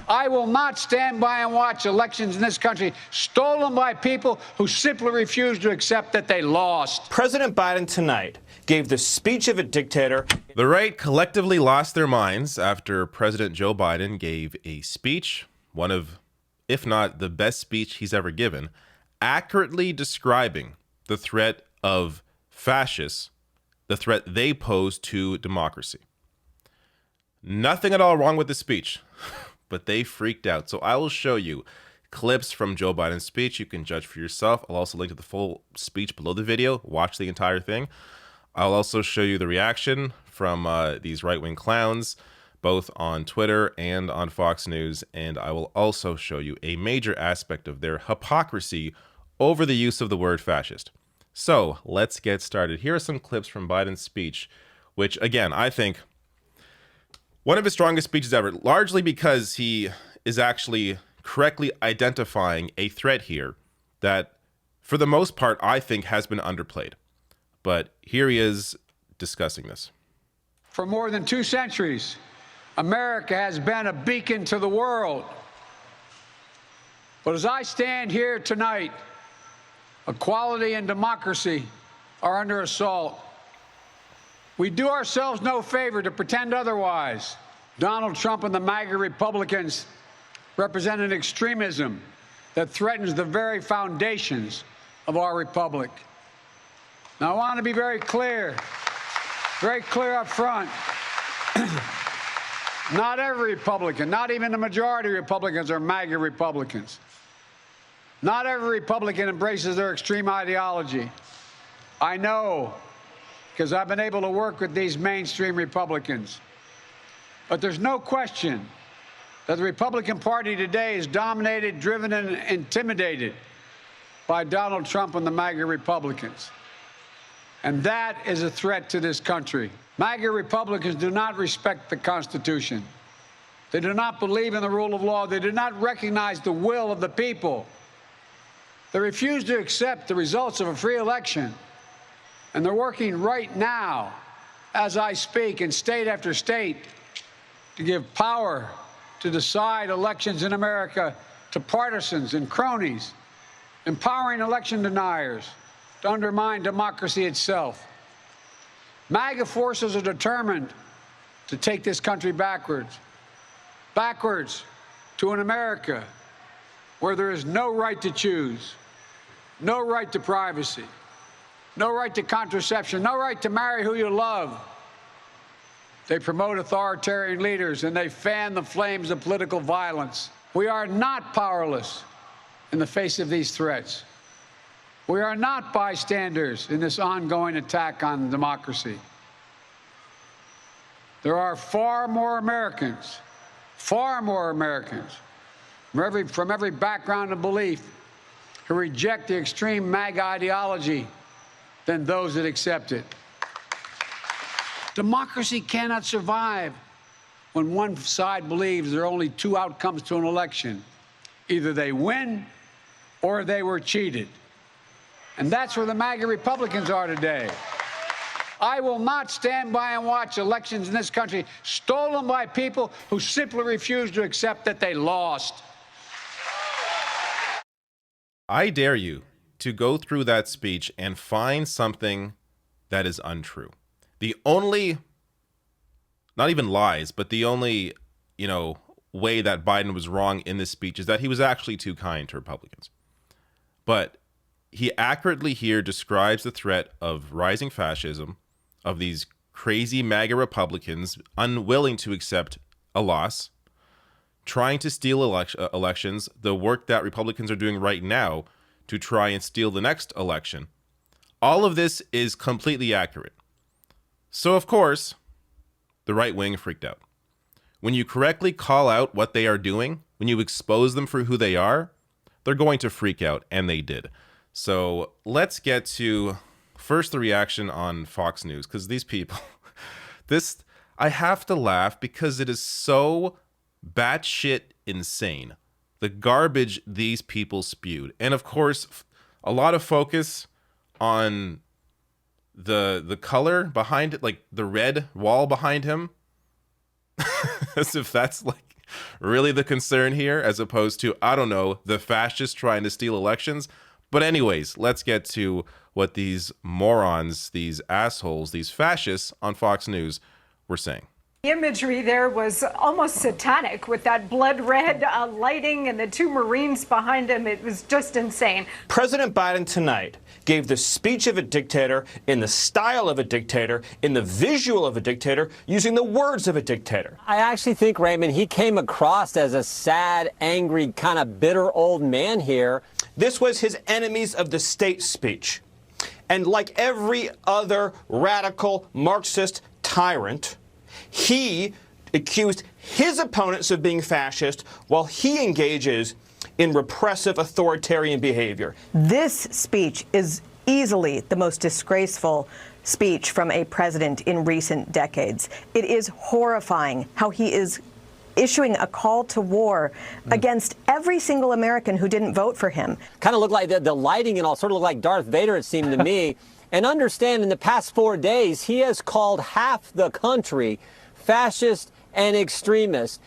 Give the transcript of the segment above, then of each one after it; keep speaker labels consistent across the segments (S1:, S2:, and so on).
S1: I will not stand by and watch elections in this country stolen by people who simply refuse to accept that they lost.
S2: President Biden tonight gave the speech of a dictator.
S3: The right collectively lost their minds after President Joe Biden gave a speech, one of, if not the best speech he's ever given, accurately describing the threat of fascists, the threat they pose to democracy. Nothing at all wrong with the speech, but they freaked out. So I will show you clips from Joe Biden's speech. You can judge for yourself. I'll also link to the full speech below the video. Watch the entire thing. I'll also show you the reaction from these right-wing clowns, both on Twitter and on Fox News. And I will also show you a major aspect of their hypocrisy over the use of the word fascist. So let's get started. Here are some clips from Biden's speech, which, again, I think one of his strongest speeches ever, largely because he is actually correctly identifying a threat here that, for the most part, I think has been underplayed. But here he is discussing this.
S1: For more than 2 centuries, America has been a beacon to the world. But as I stand here tonight, equality and democracy are under assault. We do ourselves no favor to pretend otherwise. Donald Trump and the MAGA Republicans represent an extremism that threatens the very foundations of our republic. Now, I want to be very clear up front. Not every Republican, not even the majority of Republicans, are MAGA Republicans. Not every Republican embraces their extreme ideology. I know, because I've been able to work with these mainstream Republicans. But there's no question that the Republican Party today is dominated, driven, and intimidated by Donald Trump and the MAGA Republicans. And that is a threat to this country. MAGA Republicans do not respect the Constitution. They do not believe in the rule of law. They do not recognize the will of the people. They refuse to accept the results of a free election. And they're working right now, as I speak, in state after state, to give power to decide elections in America to partisans and cronies, empowering election deniers to undermine democracy itself. MAGA forces are determined to take this country backwards to an America where there is no right to choose, no right to privacy, no right to contraception, no right to marry who you love. They promote authoritarian leaders and they fan the flames of political violence. We are not powerless in the face of these threats. We are not bystanders in this ongoing attack on democracy. There are far more Americans from every background and belief who reject the extreme MAGA ideology than those that accept it. Democracy cannot survive when one side believes there are only 2 outcomes to an election. Either they win or they were cheated. And that's where the MAGA Republicans are today. I will not stand by and watch elections in this country stolen by people who simply refuse to accept that they lost.
S3: I dare you to go through that speech and find something that is untrue. The only, not even lies, but the only, way that Biden was wrong in this speech is that he was actually too kind to Republicans. But he accurately here describes the threat of rising fascism, of these crazy MAGA Republicans unwilling to accept a loss, trying to steal elections, the work that Republicans are doing right now to try and steal the next election. All of this is completely accurate. So, of course, the right wing freaked out. When you correctly call out what they are doing, when you expose them for who they are, they're going to freak out, and they did. So let's get to first the reaction on Fox News, because these people, I have to laugh because it is so batshit insane, the garbage these people spewed. And of course, a lot of focus on the color behind it, like the red wall behind him, as if that's like really the concern here, as opposed to, I don't know, the fascists trying to steal elections. But anyways, let's get to what these morons, these assholes, these fascists on Fox News were saying.
S4: The imagery there was almost satanic with that blood red lighting and the two Marines behind him. It was just insane.
S2: President Biden tonight gave the speech of a dictator in the style of a dictator, in the visual of a dictator, using the words of a dictator.
S5: I actually think, Raymond, he came across as a sad, angry, kind of bitter old man here.
S2: This was his enemies of the state speech. And like every other radical Marxist tyrant, he accused his opponents of being fascist while he engages in repressive authoritarian behavior.
S6: This speech is easily the most disgraceful speech from a president in recent decades. It is horrifying how he is issuing a call to war against every single American who didn't vote for him.
S5: Kind of looked like the lighting and all sort of looked like Darth Vader, it seemed to me. And understand, in the past 4 days, he has called half the country fascist and extremist.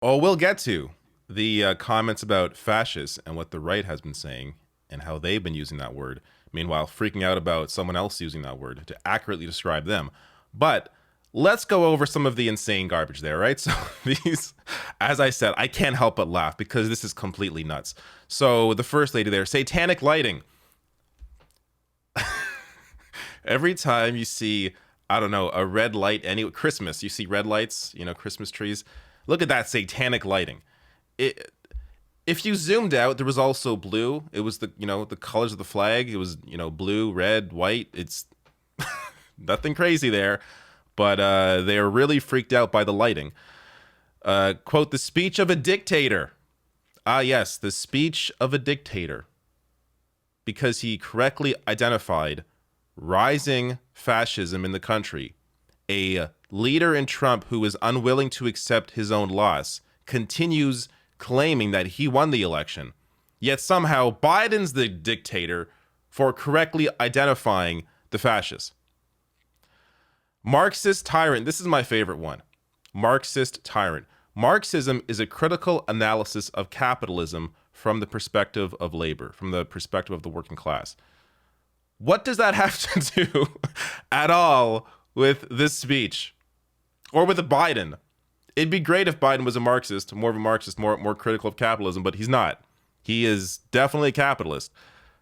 S3: Oh, we'll get to the comments about fascists and what the right has been saying and how they've been using that word. Meanwhile, freaking out about someone else using that word to accurately describe them. But let's go over some of the insane garbage there, right? So these, as I said, I can't help but laugh because this is completely nuts. So the first lady there, satanic lighting. Every time you see, I don't know, a red light, Christmas, you see red lights, Christmas trees. Look at that satanic lighting. If you zoomed out, there was also blue. It was the colors of the flag. It was, blue, red, white. It's nothing crazy there, but they are really freaked out by the lighting. Quote, the speech of a dictator. Ah, yes, the speech of a dictator. Because he correctly identified rising fascism in the country. A leader in Trump who is unwilling to accept his own loss continues claiming that he won the election. Yet somehow Biden's the dictator for correctly identifying the fascists. Marxist tyrant. This is my favorite one. Marxist tyrant. Marxism is a critical analysis of capitalism from the perspective of labor, from the perspective of the working class. What does that have to do at all with this speech or with Biden? It'd be great if Biden was a Marxist, more critical of capitalism, but he's not. He is definitely a capitalist.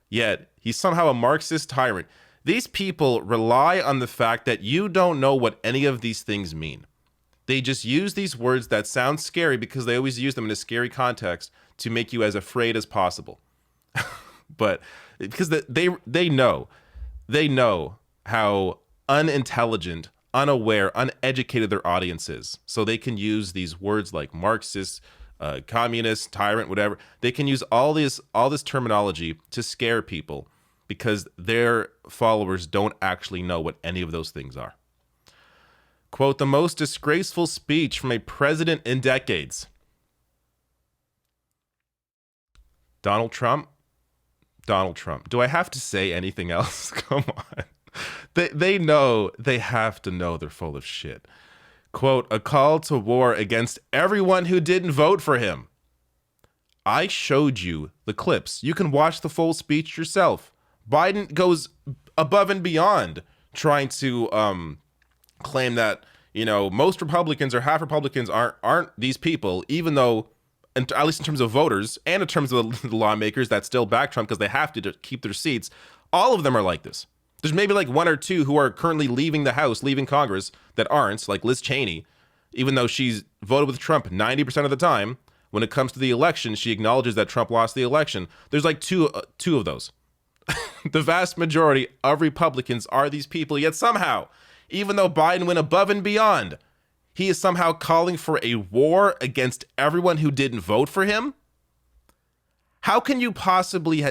S3: Yet he's somehow a Marxist tyrant. These people rely on the fact that you don't know what any of these things mean. They just use these words that sound scary because they always use them in a scary context to make you as afraid as possible. But because they know how unintelligent, unaware, uneducated their audience is. So they can use these words like Marxist, communist, tyrant, whatever. They can use all this terminology to scare people because their followers don't actually know what any of those things are. Quote, the most disgraceful speech from a president in decades. Donald Trump. Do I have to say anything else? Come on. They know, they have to know they're full of shit. Quote, a call to war against everyone who didn't vote for him. I showed you the clips. You can watch the full speech yourself. Biden goes above and beyond trying to claim that, most Republicans or half Republicans aren't these people, even though, at least in terms of voters and in terms of the lawmakers that still back Trump because they have to keep their seats, all of them are like this. There's maybe like one or two who are currently leaving the House, leaving Congress, that aren't, like Liz Cheney, even though she's voted with Trump 90% of the time. When it comes to the election, she acknowledges that Trump lost the election. There's like two of those. The vast majority of Republicans are these people, yet somehow, even though Biden went above and beyond, he is somehow calling for a war against everyone who didn't vote for him? How can you possibly,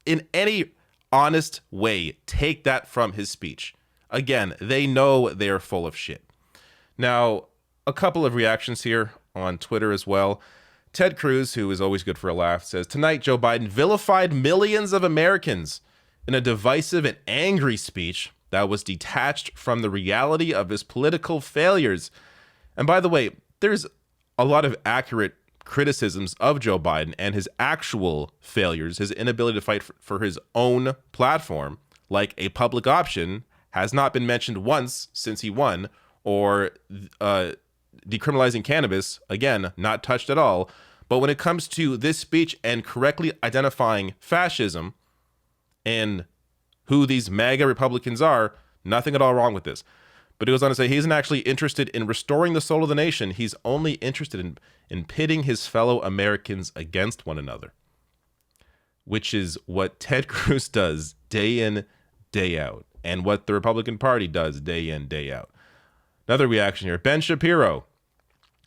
S3: in any honest way, take that from his speech? Again, they know they're full of shit. Now, a couple of reactions here on Twitter as well. Ted Cruz, who is always good for a laugh, says, tonight Joe Biden vilified millions of Americans in a divisive and angry speech that was detached from the reality of his political failures. And by the way, there's a lot of accurate criticisms of Joe Biden and his actual failures, his inability to fight for his own platform, like a public option, has not been mentioned once since he won, or decriminalizing cannabis, again, not touched at all. But when it comes to this speech and correctly identifying fascism and who these MAGA Republicans are, nothing at all wrong with this. But he goes on to say he isn't actually interested in restoring the soul of the nation. He's only interested in pitting his fellow Americans against one another, which is what Ted Cruz does day in, day out, and what the Republican Party does day in, day out. Another reaction here. Ben Shapiro,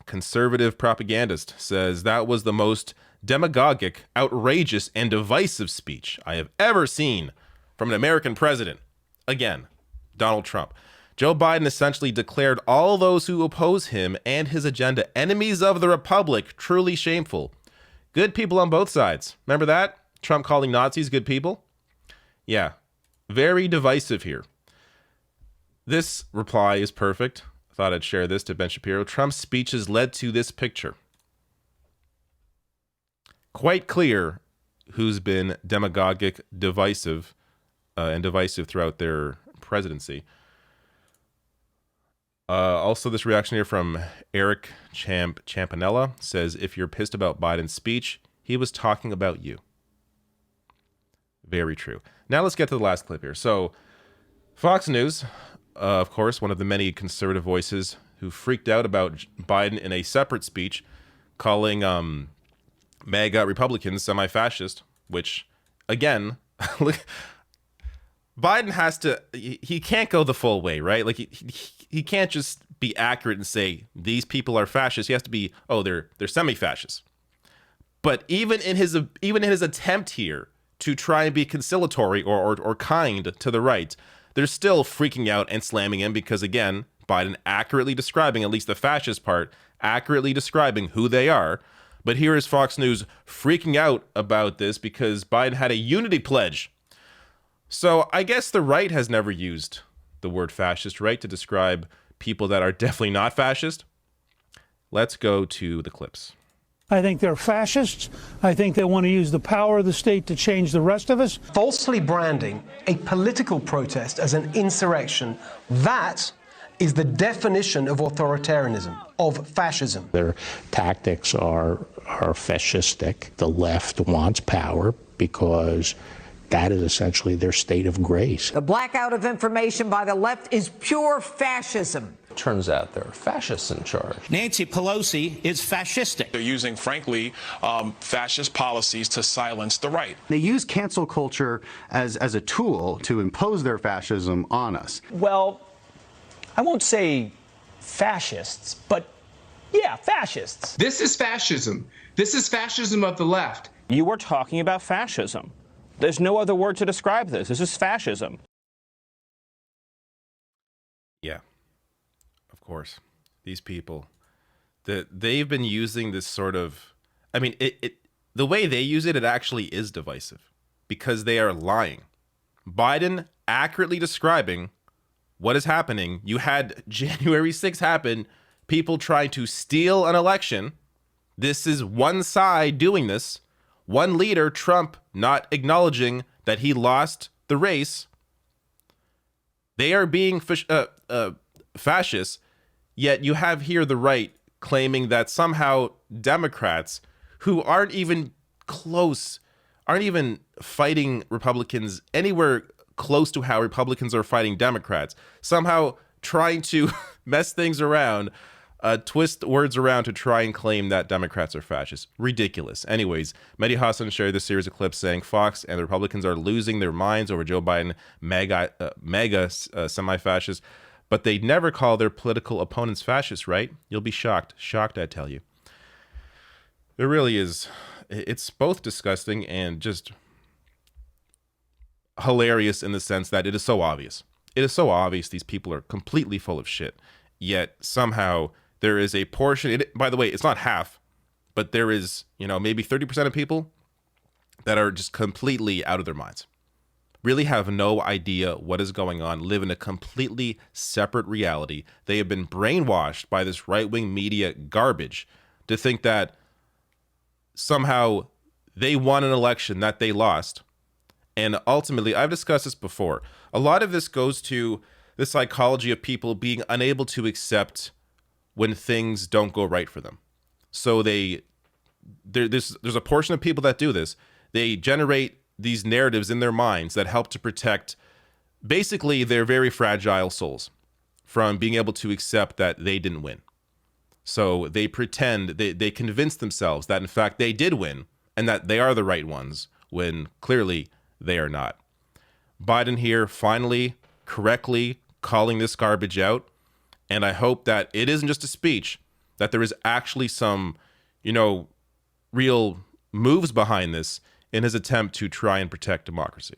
S3: conservative propagandist, says that was the most demagogic, outrageous, and divisive speech I have ever seen from an American president. Again, Donald Trump. Joe Biden essentially declared all those who oppose him and his agenda enemies of the Republic. Truly shameful. Good people on both sides. Remember that? Trump calling Nazis good people? Yeah. Very divisive here. This reply is perfect. I thought I'd share this to Ben Shapiro. Trump's speeches led to this picture. Quite clear who's been demagogic, divisive, and divisive throughout their presidency. Also, this reaction here from Eric Champanella says, if you're pissed about Biden's speech, he was talking about you. Very true. Now let's get to the last clip here. So, Fox News, of course, one of the many conservative voices who freaked out about Biden in a separate speech, calling MAGA Republicans semi-fascist, which, again, Biden has to, he can't go the full way, right? Like, he can't just be accurate and say, these people are fascists. He has to be, oh, they're semi-fascists. But even in his attempt here to try and be conciliatory or kind to the right, they're still freaking out and slamming him because, again, Biden accurately describing, at least the fascist part, accurately describing who they are. But here is Fox News freaking out about this because Biden had a unity pledge. So I guess the right has never used the word fascist, right, to describe people that are definitely not fascist. Let's go to the clips.
S7: I think they're fascists. I think they want to use the power of the state to change the rest of us.
S8: Falsely branding a political protest as an insurrection, that is the definition of authoritarianism, of fascism.
S9: Their tactics are fascistic. The left wants power because that is essentially their state of grace.
S10: The blackout of information by the left is pure fascism.
S11: Turns out there are fascists in charge.
S12: Nancy Pelosi is fascistic.
S13: They're using, frankly, fascist policies to silence the right.
S14: They use cancel culture as a tool to impose their fascism on us.
S15: Well, I won't say fascists, but yeah, fascists.
S16: This is fascism. This is fascism of the left.
S12: You were talking about fascism. There's no other word to describe this. This is fascism.
S3: Yeah, of course. These people, they've been using this sort of, I mean, the way they use it, it actually is divisive because they are lying. Biden accurately describing what is happening. You had January 6th happen, people trying to steal an election. This is one side doing this. One leader, Trump, not acknowledging that he lost the race. They are being fascists, yet you have here the right claiming that somehow Democrats, who aren't even close, aren't even fighting Republicans anywhere close to how Republicans are fighting Democrats, somehow trying to mess things around, twist words around to try and claim that Democrats are fascists. Ridiculous. Anyways, Mehdi Hassan shared this series of clips saying Fox and the Republicans are losing their minds over Joe Biden, MAGA semi-fascist, but they never call their political opponents fascists, right? You'll be shocked. Shocked, I tell you. It really is. It's both disgusting and just hilarious in the sense that it is so obvious. It is so obvious these people are completely full of shit, yet somehow there is a portion, by the way, it's not half, but there is, maybe 30% of people that are just completely out of their minds. Really have no idea what is going on, live in a completely separate reality. They have been brainwashed by this right-wing media garbage to think that somehow they won an election that they lost. And ultimately, I've discussed this before, a lot of this goes to the psychology of people being unable to accept when things don't go right for them. So there's a portion of people that do this. They generate these narratives in their minds that help to protect basically their very fragile souls from being able to accept that they didn't win. So they pretend, they convince themselves that in fact they did win and that they are the right ones when clearly they are not. Biden here finally correctly calling this garbage out. And I hope that it isn't just a speech, that there is actually some, real moves behind this in his attempt to try and protect democracy.